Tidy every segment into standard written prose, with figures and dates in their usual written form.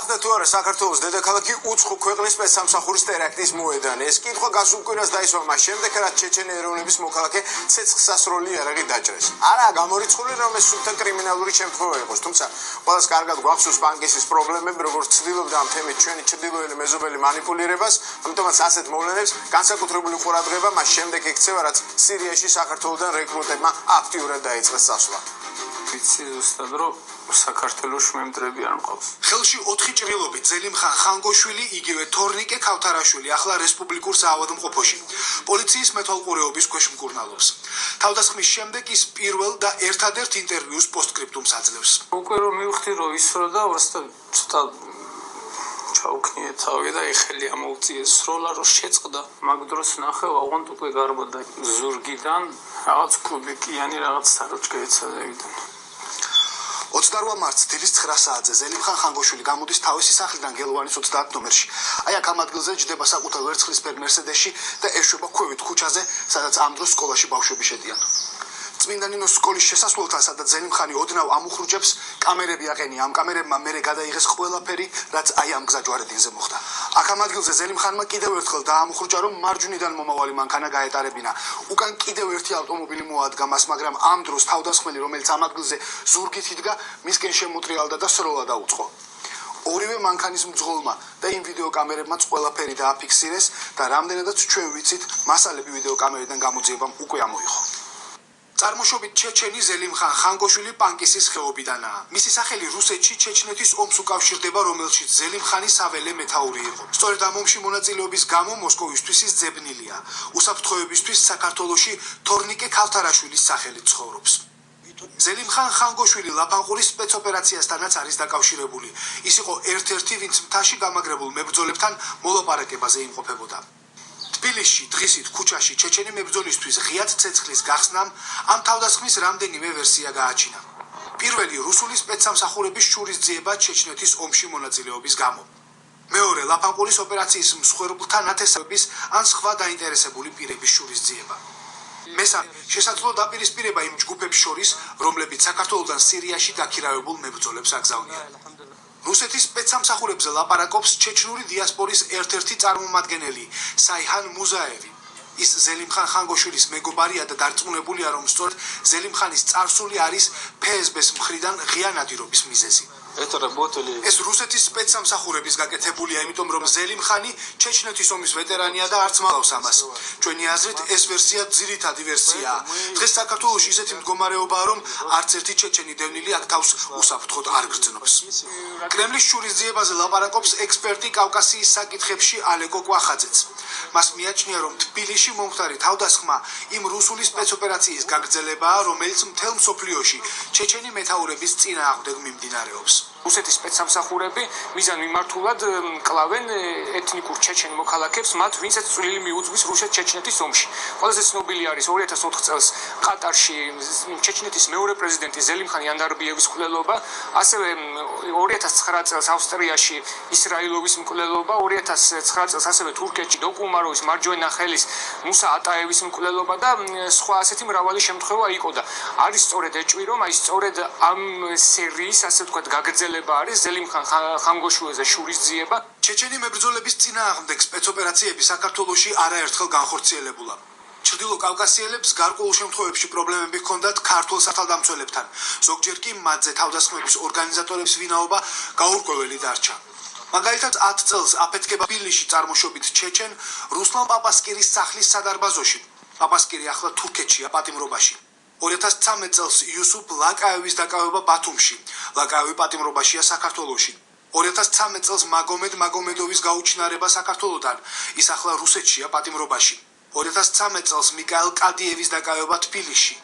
გახდა თუ არა საქართველოს დედაქალაქი უცხო ქვეყნის სპეცსამსახურის ტერაქტის მოედანი. ეს კითხვა გასულ კვირას დაისვა მას შემდეგ, რაც ჩეჩენი ეროვნების მოქალაქე ცეცხლსასროლი იარაღი დაჭრეს. არა გამორიცხული, რომ ეს სულთა კრიმინალური შემთხვევა იყოს, თუმცა ყველას კარგად გვახსოვს პანკისის პრობლემები, როგორც ცდილობდა ამ თემით ჩვენი ჩრდილოელი მეზობელი манипуლირებას, ამიტომაც ასეთ მოვლენებს განსაკუთრებული ყურადღება მას შემდეგ ექცევა, რაც სირიაში საქართველოსთან რეკრუტებმა აქტიურად დაიწყეს წასვლა. ვიცი ზუსტად რომ საქართველოს მემდრები არ მყავს. ხელში 4 ჭრილობით ზელიმხან ხანგოშვილი, იგივე თორნიკე ქავთარაშვილი ახლა რესპუბლიკურ საავადმყოფოში პოლიციის მეთვალყურეობის ქვეშ მკურნალობს. თავდასხმის შემდეგ ის პირველ და ერთადერთ ინტერვიუს პოსტსკრიპტუმს აძლევს. უკვე რომ მივხვდი რომ ისროდა ცოტა ჩაუქნიე თავი და ეხელი ამოვწიე სროლა რომ შეწყდა. მაგ დროს ნახე ვაღონტ უკვე გარბოდა ზურგიდან რაღაც კუბიკიანი რაღაც საროჭკე ეცადებიდან. 28 მარტს დილის 9 საათზე ზელიმხან ხანგოშვილი გამოდის თავისი სახლიდან გელოვანის 30 ნომერში. აი აქ ამ ადგილზე ჯდება საკუთარ ვერცხლისფერ მერსედესში და ეშვება ქვევით ქუჩაზე, სადაც ამ დროს სკოლაში ბავშვები შედიან. წმინდა ნინოს სკოლის შესასვლელთან, სადაც ზელიმხანი ოდნავ ამუხრუჯებს, კამერები აყენია. ამ კამერებმა მერე გადაიღეს ყველაფერი, რაც აი ამ გზაჯვარედინზე მოხდა. აქ ამ ადგილზე ზელიმხანმა კიდევ ერთხელ დაამუხრუჯა, რომ მარჯვნიდან მომავალი მანქანა გაეტარებინა. უკან კიდევ ერთი ავტომობილი მოადგა მას, მაგრამ ამ დროს თავდასხმელი, რომელიც ამ ადგილზე ზურგით იდგა, მისკენ შემოტრიალდა და სროლა დაუწყო. ორივე მანქანის მძღოლმა და იმ ვიდეოკამერებმაც ყველაფერი დააფიქსირეს და რამდენადაც ჩვენ ვიცით, მასალები ვიდეოკამერიდან გამოძიებამ უკვე ამოიღო. წარმოშობით ჩეჩენი ზელიმხან ხანგოშვილი პანკისის ხეობიდანაა. მისი სახელი რუსეთში ჩეჩნეთის ომს უკავშირდება, რომელშიც ზელიმხანი საველე მეთაური იყო. სწორედ ამ ომში მონაწილეობის გამო მოსკოვისთვის ის ძებნილია. უსაფრთხოებისთვის საქართველოში თორნიკე ქავთარაშვილის სახელით ცხოვრობს. ზელიმხან ხანგოშვილი ლაფანყურის სპეცოპერაციასთანაც არის დაკავშირებული. ის იყო ერთ-ერთი, ვინც მთაში გამაგრებულ მებრძოლებთან მოლაპარაკებაზე იმყოფებოდა. თბილისში, დღისით, ქუჩაში ჩეჩენი მებრძოლისთვის ღიად ცეცხლის გახსნამ ამ თავდასხმის რამდენიმე ვერსია გააჩინა. პირველი რუსული სპეცსამსახურების შურისძიება ჩეჩნეთის ომში მონაწილეობის გამო. მეორე ლაფანყურის ოპერაციის მსხვერპლთა ნათესავების ან სხვა დაინტერესებული პირების შურისძიება. მესამე შესაძლო დაპირისპირება იმ ჯგუფებს შორის, რომლებიც საქართველოსთან სირიაში დაქირავებულ მებრძოლებს აგზავნიან. რუსეთის სპეცსამსახურებზე ლაპარაკობს ჩეჩნური დიასპორის ერთ-ერთი წარმომადგენელი საიჰან მუზაევი. ის ზელიმხან ხანგოშვილის მეგობარია და დარწმუნებულია, რომ სწორედ ზელიმხანის წარსული არის ფსბ-ს მხრიდან ღია ნადირობის მიზეზი. ეს რუსეთის სპეცსამსახურების გაკეთებულია, იმიტომ რომ ზელიმხანი ჩეჩნეთის ომის ვეტერანია და არც მალავს ამას. ჩვენი აზრით, ეს ვერსია ძირითადი ვერსიაა. დღეს საქართველოში ისეთი მდგომარეობაა, რომ არც ერთი ჩეჩენი დევნილი აქ თავს უსაფრთხოდ არ გრძნობს. კრემლის შურისძიებაზე ლაპარაკობს ექსპერტი კავკასიის საკითხებში ალეკო კვახაძეც. მას მიაჩნია, რომ თბილისში მომხდარი თავდასხმა იმ რუსული სპეცოპერაციის გაგრძელებაა, რომელიც მთელ მსოფლიოში ჩეჩენი მეთაურების წინააღმდეგ მიმდინარეობს. რუსეთის სპეცსამსახურები მიზან მიმართულად კლავენ ეთნიკურ ჩეჩენ მოქალაქებს, მათ ვინცაც წვლილი მიუძღვის რუსეთ-ჩეჩნეთის ომში. ყველაზე ცნობილი არის 2004 წელს ყატარში ჩეჩნეთის მეორე პრეზიდენტი ზელიმხან იანდარბიევის მკვლელობა, ასევე 2009 წელს ავსტრიაში ისრაილოვის მკვლელობა, 2009 წელს ასევე თურქეთში დოკუმაროვის მარჯვენა ხელის მუსა ატაევის მკვლელობა და სხვა ასეთი მრავალი შემთხვევა იყო და არის სწორედ ეჭვი, რომ აი სწორედ ამ სერიის, ასე ვთქვათ, გაგრძელება არის ზელიმხან ხანგოშვილზე შურისძიება. ჩეჩენი მებრძოლების წინააღმდეგ სპეცოპერაციები საქართველოში არაერთხელ განხორციელებულა. ჩრდილო კავკასიელებს გარკვეულ შემთხვევებში პრობლემები ჰქონდათ ქართულ სათავდამცველებთან. ზოგჯერ კი მათზე თავდასხმების ორგანიზატორების ვინაობა გაურკვეველი დარჩა. მაგალითად 10 წელს აფეთქება თბილისში წარმოშობით ჩეჩენ რუსლან პაპასკირის სახლის სადარბაზოში. პაპასკირი ახლა თურქეთშია პატიმრობაში. 2013 წელს იუსუფ ლაკაევის დაკავება ბათუმში. ლაკაევი პატიმრობაშია საქართველოში. 2013 წელს მაგომედ მაგომედოვის გაუჩინარება საქართველოდან. ის ახლა რუსეთშია პატიმრობაში. 2013 წელს მიკაელ კადიევის დაკავება თბილისში.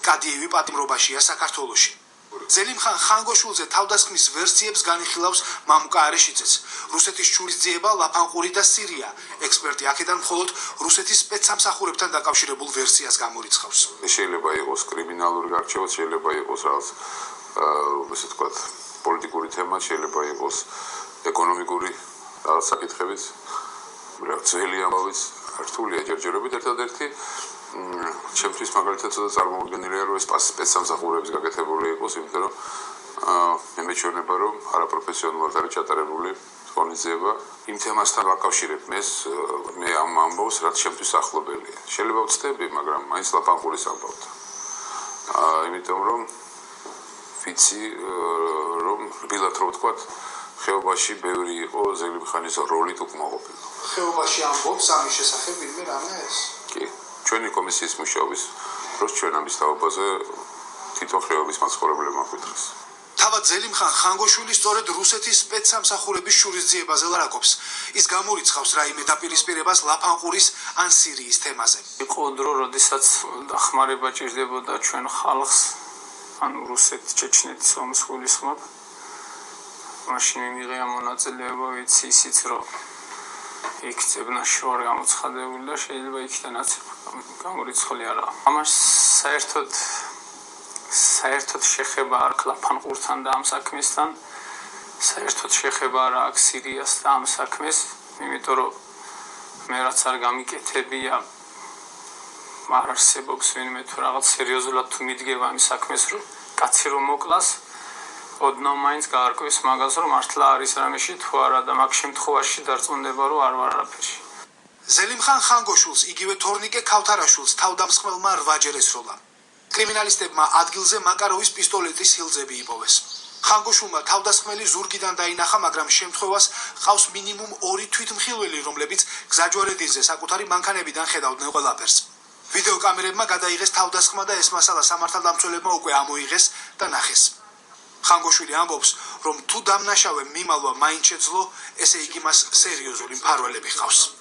კადიევი პატიმრობაშია საქართველოში. ზელიმხან ხანგოშვილზე თავდასხმის ვერსიებს განიხილავს მამუკა არეშიძეც. რუსეთის შურისძიება, ლაფანყური და სირია. ექსპერტი აქედან მხოლოდ რუსეთის სპეცსამსახურებთან დაკავშირებულ ვერსიას გამორიცხავს. შეიძლება იყოს კრიმინალური გარჩევა, შეიძლება იყოს რაღაც ესე ვთქვათ, პოლიტიკური თემა, შეიძლება იყოს ეკონომიკური რაღაც საკითხებიც, ძველი ამბავიც, რთულია ჯერჯერობით ერთადერთი ჩემთვის მაგალითად ცოტა წარმოუდგენელია, რომ ეს სპეცსამსახურების გაკეთებული იყოს, იმიტომ რომ მე მეჩვენება რომ არაპროფესიონალურად არის ჩატარებული ღონისძიება იმ თემასთან ვაკავშირებ მე ამ ამბავს რაც შემთთვის ახლობელია შეიძლება ვწდები მაგრამ მაინც ლაპანყურის ამბავთ იმიტომ რომ ვიცი რომ რბილად რო ვთქვათ ხეობაში ბევრი იყო ზელიმხანის როლით უკმაყოფილო ხეობაში ამბობს ამის შესახებ ვინმე რამეს კი ჩვენი კომისიის მუშაობის დროს ჩვენ ამის თაობაზე თვითონ ხეობის მაცხოვრებლებმა გვითხეს თავად ზელიმხან ხანგოშვილი სწორედ რუსეთის სპეცსამსახურების შურისძიებაზე ლარაკობს. ის გამორიცხავს რაიმე დაპირისპირებას ლაფანყურის ან სირიის თემაზე. იყო დრო, როდესაც დახმარება ჭირდებოდა ჩვენ ხალხს, ანუ რუსეთ-ჩეჩნეთის ომის გულისხმობ. მაშინ მიიღია მონაწილეობა, ვიცი ისიც, რომ იქ წებნაშორი გამოცხადებული და შეიძლება იქიდანაც გამორიცხული არა. ამას საერთოდ შეხება არ ლაფანყურთან და ამ საქმესთან საერთოდ შეხება არ აქვს სირიას და ამ საქმეს იმიტომ რომ მე რაც არ გამიკეთებია არ არსებობს ვინმე თუ რაღაც სერიოზულად თუ მიდგება ამ საქმეს რომ კაცი რომ მოკლას ოდნავ მაინც გაარკვევს მაგას რომ მართლა არის რამეში თუ არა და მაგ შემთხვევაში დარწმუნდება რომ არ ვარ არაფერში ზელიმხან ხანგოშულს იგივე თორნიკე ქავთარაშვილს თავდამსხმელმა 8-ჯერ ესროლა კრიმინალისტებმა ადგილზე მაკაროვის პისტოლეტის ჰილზები იპოვეს. ხანგოშულმა თავდასხმელი ზურგიდან დაინახა, მაგრამ შემთხვევას ყავს მინიმუმ 2 თვითმხილველი, რომლებიც გზაჯვარედინზე საკუთარი მანქანებიდან ხედავდნენ ყველაფერს. ვიდეოკამერებმა გადაიღეს თავდასხმა და ეს მასალა სამართალდამცველებმა უკვე ამოიღეს და ნახეს. ხანგოშვილი ამბობს, რომ თუ დამნაშავემ მიმალვა მაინც შეძლო, ესე იგი მას სერიოზული მფარველები ჰყავს.